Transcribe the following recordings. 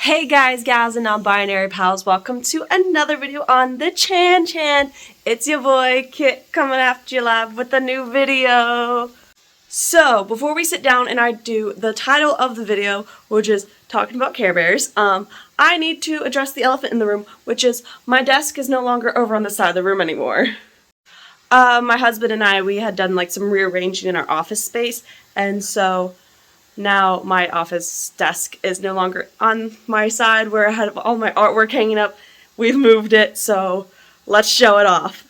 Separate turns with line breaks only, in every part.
Hey guys, gals, and non-binary pals, welcome to another video on the Chan. It's your boy Kit coming after you live with a new video. So, before we sit down and I do the title of the video, which is talking about Care Bears, I need to address the elephant in the room, which is my desk is no longer over on the side of the room anymore. My husband and I, we had done like some rearranging in our office space, and so now my office desk is no longer on my side where I had all my artwork hanging up. We've moved it, so let's show it off.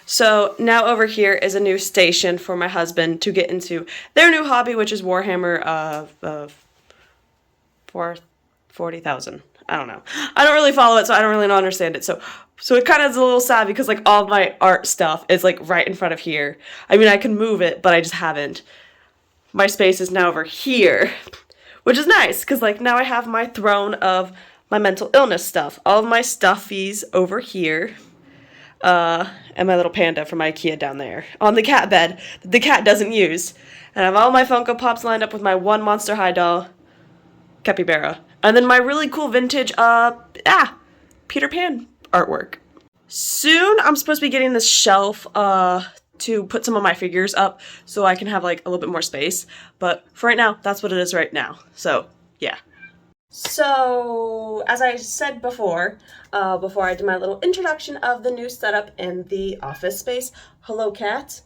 So now over here is a new station for my husband to get into their new hobby, which is Warhammer 40,000. I don't know. I don't really follow it, so I don't really understand it. So it kind of is a little sad because like all of my art stuff is like right in front of here. I mean, I can move it, but I just haven't. My space is now over here, which is nice because like now I have my throne of my mental illness stuff. All of my stuffies over here, and my little panda from IKEA down there on the cat bed that the cat doesn't use. And I have all my Funko Pops lined up with my one Monster High doll, capybara, and then my really cool vintage Peter Pan artwork. Soon I'm supposed to be getting this shelf to put some of my figures up so I can have like a little bit more space. But for right now, that's what it is right now. So yeah. So as I said before I did my little introduction of the new setup in the office space, hello cat.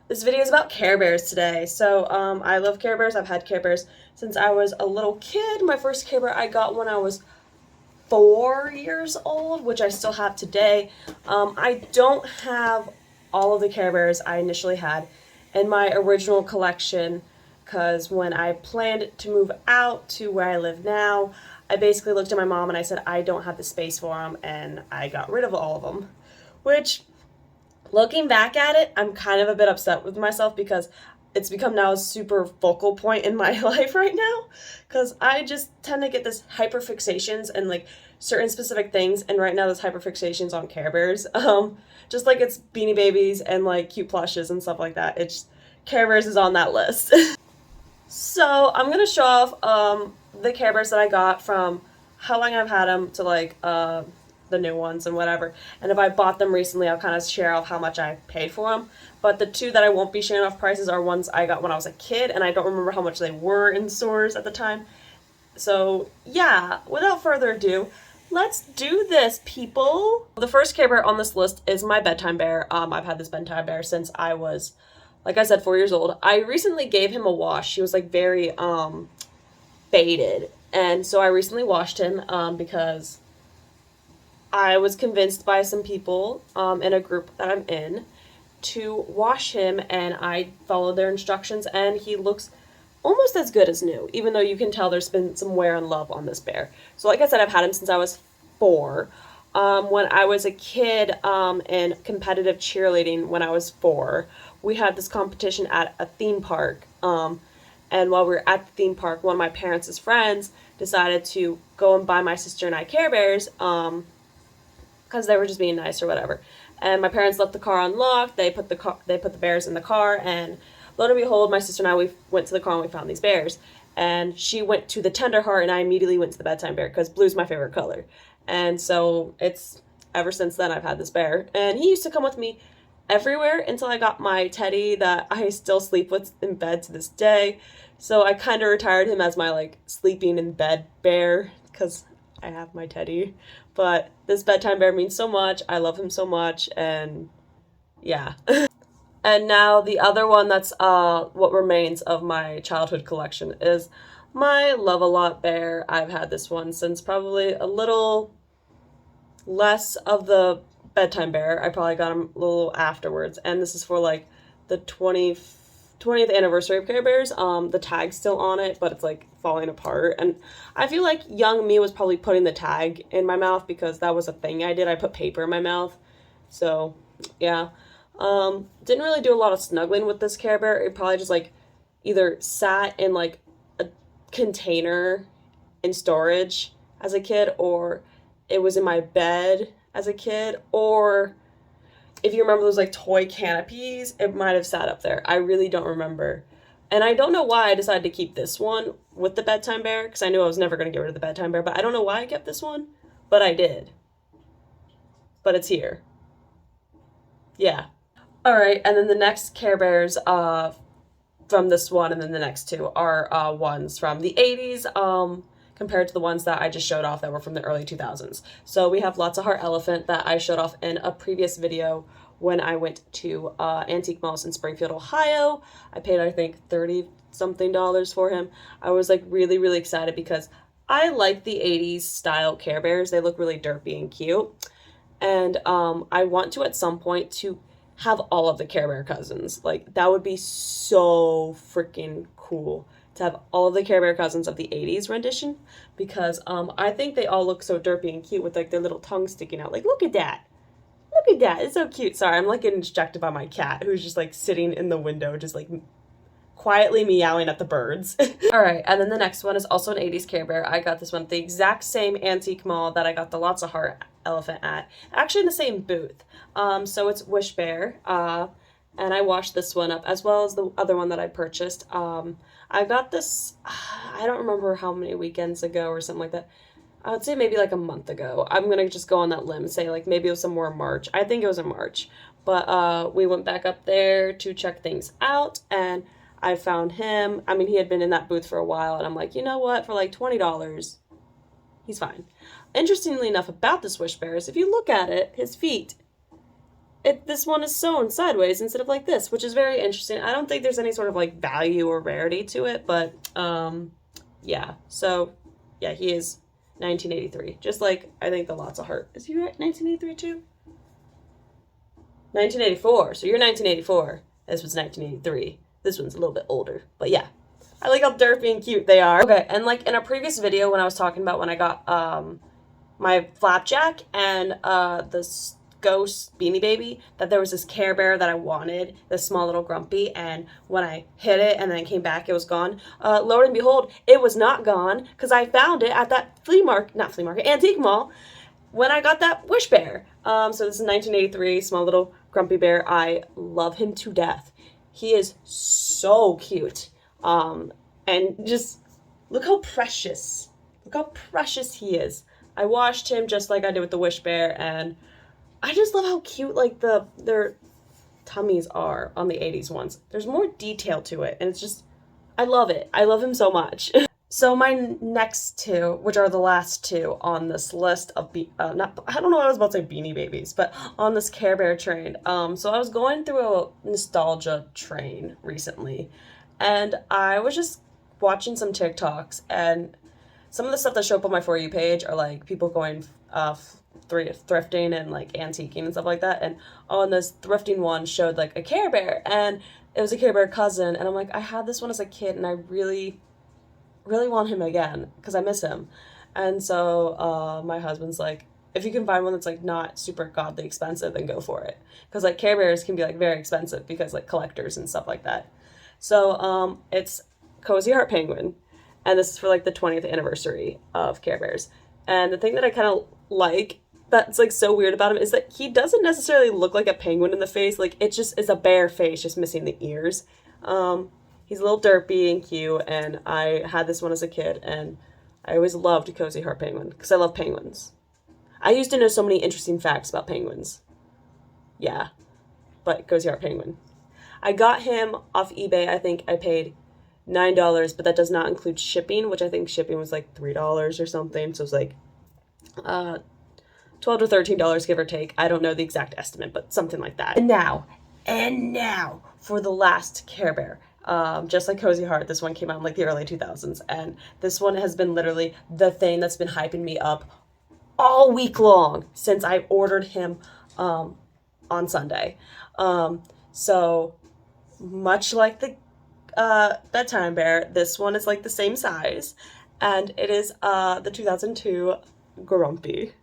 This video is about Care Bears today. So I love Care Bears. I've had Care Bears since I was a little kid. My first Care Bear I got when I was 4 years old, which I still have today. I don't have all of the Care Bears I initially had in my original collection because when I planned to move out to where I live now, I basically looked at my mom and I said I don't have the space for them, and I got rid of all of them. Which, looking back at it, I'm kind of a bit upset with myself because it's become now a super focal point in my life right now because I just tend to get this hyperfixations and like certain specific things, and right now this hyperfixations on Care Bears. Just like it's Beanie Babies and like cute plushes and stuff like that. It's Care Bears is on that list. So I'm gonna show off the Care Bears that I got from how long I've had them to like the new ones and whatever. And if I bought them recently, I'll kind of share off how much I paid for them. But the two that I won't be sharing off prices are ones I got when I was a kid, and I don't remember how much they were in stores at the time. So yeah, without further ado, let's do this, people. The first Care Bear on this list is my bedtime bear. I've had this bedtime bear since I was, like I said, 4 years old. I recently gave him a wash. He was like very faded, and so I recently washed him because I was convinced by some people in a group that I'm in to wash him, and I followed their instructions, and he looks almost as good as new, even though you can tell there's been some wear and love on this bear. So like I said, I've had him since I was 4. When I was a kid in competitive cheerleading when I was 4, we had this competition at a theme park. And while we were at the theme park, one of my parents' friends decided to go and buy my sister and I Care Bears because they were just being nice or whatever. And my parents left the car unlocked. They put the bears in the car, and lo and behold, my sister and I, we went to the car and we found these bears. And she went to the tender heart, and I immediately went to the bedtime bear because blue's my favorite color. And so it's ever since then I've had this bear. And he used to come with me everywhere until I got my teddy that I still sleep with in bed to this day. So I kind of retired him as my like sleeping in bed bear because I have my teddy. But this bedtime bear means so much. I love him so much, and yeah. And now the other one that's what remains of my childhood collection is my Love-A-Lot bear. I've had this one since probably a little less of the bedtime bear. I probably got him a little afterwards, and this is for like the 20th anniversary of Care Bears. The tag's still on it, but it's like falling apart, and I feel like young me was probably putting the tag in my mouth because that was a thing I did. I put paper in my mouth. So yeah. Didn't really do a lot of snuggling with this Care Bear. It probably just like either sat in like a container in storage as a kid, or it was in my bed as a kid, or if you remember those like toy canopies, it might have sat up there. I really don't remember. And I don't know why I decided to keep this one with the bedtime bear, because I knew I was never going to get rid of the bedtime bear, but I don't know why I kept this one, but I did. But it's here. Yeah. All right, and then the next Care Bears from this one, and then the next two are ones from the 80s, compared to the ones that I just showed off that were from the early 2000s. So we have Lots of Heart Elephant that I showed off in a previous video when I went to Antique Malls in Springfield, Ohio. I paid, I think, $30-something for him. I was like really, really excited because I like the 80s style Care Bears. They look really derpy and cute. And I want to, at some point, to have all of the Care Bear cousins. Like, that would be so freaking cool to have all of the Care Bear cousins of the 80s rendition, because I think they all look so derpy and cute with like their little tongues sticking out. Like, look at that. Look at that. It's so cute. Sorry, I'm like getting distracted by my cat who's just like sitting in the window, just like quietly meowing at the birds. All right, and then the next one is also an 80s Care Bear. I got this one at the exact same antique mall that I got the Lots of Heart Elephant at, actually in the same booth. So it's Wish Bear, and I washed this one up as well as the other one that I purchased. I got this, I don't remember how many weekends ago or something like that. I would say maybe like a month ago. I'm gonna just go on that limb and say like maybe it was somewhere in March. I think it was in March. But we went back up there to check things out, and I found him. I mean, he had been in that booth for a while, and I'm like, you know what? For like $20, he's fine. Interestingly enough about this Wish Bear is if you look at it, his feet, this one is sewn sideways instead of like this, which is very interesting. I don't think there's any sort of like value or rarity to it, but yeah. So yeah, he is 1983. Just like I think the Lots of Heart. Is he right? 1983 too? 1984. So you're 1984. This was 1983. This one's a little bit older, but yeah. I like how derpy and cute they are. Okay, and like in a previous video when I was talking about when I got my Flapjack and this Ghost Beanie Baby, that there was this Care Bear that I wanted, this small little grumpy, and when I hit it and then it came back, it was gone. Lo and behold, it was not gone, because I found it at that antique mall, when I got that Wish Bear. So this is 1983, small little grumpy bear. I love him to death. He is so cute. And just look how precious he is. I washed him just like I did with the Wish Bear, and I just love how cute like their tummies are on the 80s ones. There's more detail to it, and it's just, I love it. I love him so much. So my next two, which are the last two on this list of I don't know what I was about to say Beanie Babies, but on this Care Bear train. So I was going through a nostalgia train recently, and I was just watching some TikToks, and some of the stuff that show up on my For You page are like people going thrifting and like antiquing and stuff like that. And on this thrifting one showed like a Care Bear, and it was a Care Bear cousin, and I'm like, I had this one as a kid, and I really want him again because I miss him. And so my husband's like, if you can find one that's like not super godly expensive, then go for it, because like Care Bears can be like very expensive because like collectors and stuff like that. So it's Cozy Heart Penguin, and this is for like the 20th anniversary of Care Bears. And the thing that I kind of like that's like so weird about him is that he doesn't necessarily look like a penguin in the face. Like it's a bare face, just missing the ears. He's a little derpy and cute, and I had this one as a kid, and I always loved Cozy Heart Penguin because I love penguins. I used to know so many interesting facts about penguins. Yeah, but Cozy Heart Penguin. I got him off eBay. I think I paid $9, but that does not include shipping, which I think shipping was like $3 or something. So it was like $12 to $13, give or take. I don't know the exact estimate, but something like that. And now for the last Care Bear. Just like Cozy Heart, this one came out in like the early 2000s, and this one has been literally the thing that's been hyping me up all week long since I ordered him on Sunday. So much like the bedtime bear, this one is like the same size, and it is the 2002 Grumpy.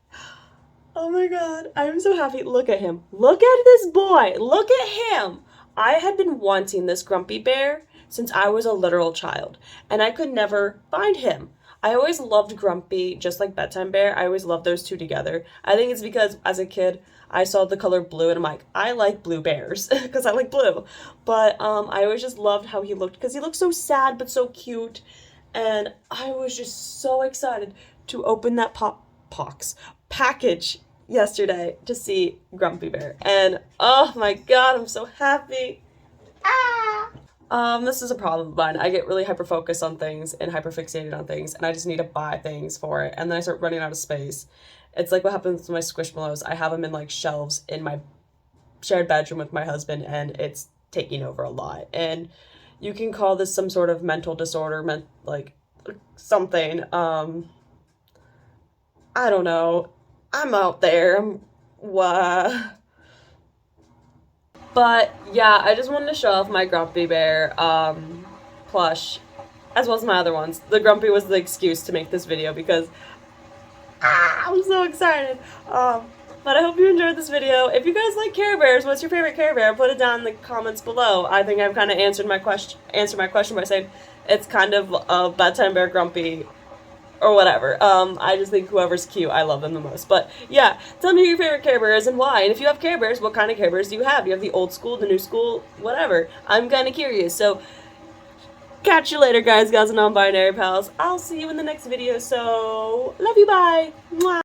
Oh my god, I'm so happy. Look at him. Look at this boy. Look at him. I had been wanting this Grumpy Bear since I was a literal child, and I could never find him. I always loved Grumpy, just like Bedtime Bear. I always loved those two together. I think it's because as a kid, I saw the color blue and I'm like, I like blue bears because I like blue. But I always just loved how he looked because he looked so sad but so cute. And I was just so excited to open that package yesterday to see Grumpy Bear. And oh my god, I'm so happy. This is a problem of mine. I get really hyper focused on things and hyper fixated on things, and I just need to buy things for it, and then I start running out of space. It's like what happens with my Squishmallows. I have them in like shelves in my shared bedroom with my husband, and it's taking over a lot. And you can call this some sort of mental disorder, like something. I don't know. I'm out there. But yeah, I just wanted to show off my Grumpy Bear plush, as well as my other ones. The Grumpy was the excuse to make this video because I'm so excited. But I hope you enjoyed this video. If you guys like Care Bears, what's your favorite Care Bear? Put it down in the comments below. I think I've kind of answered my question by saying it's kind of a Bedtime Bear, Grumpy, or whatever. I just think whoever's cute, I love them the most. But yeah, tell me who your favorite Care Bear is and why. And if you have Care Bears, what kind of Care Bears do you have? Do you have the old school, the new school, whatever? I'm kind of curious. So catch you later, guys, gals, and non-binary pals. I'll see you in the next video. So love you, bye. Mwah.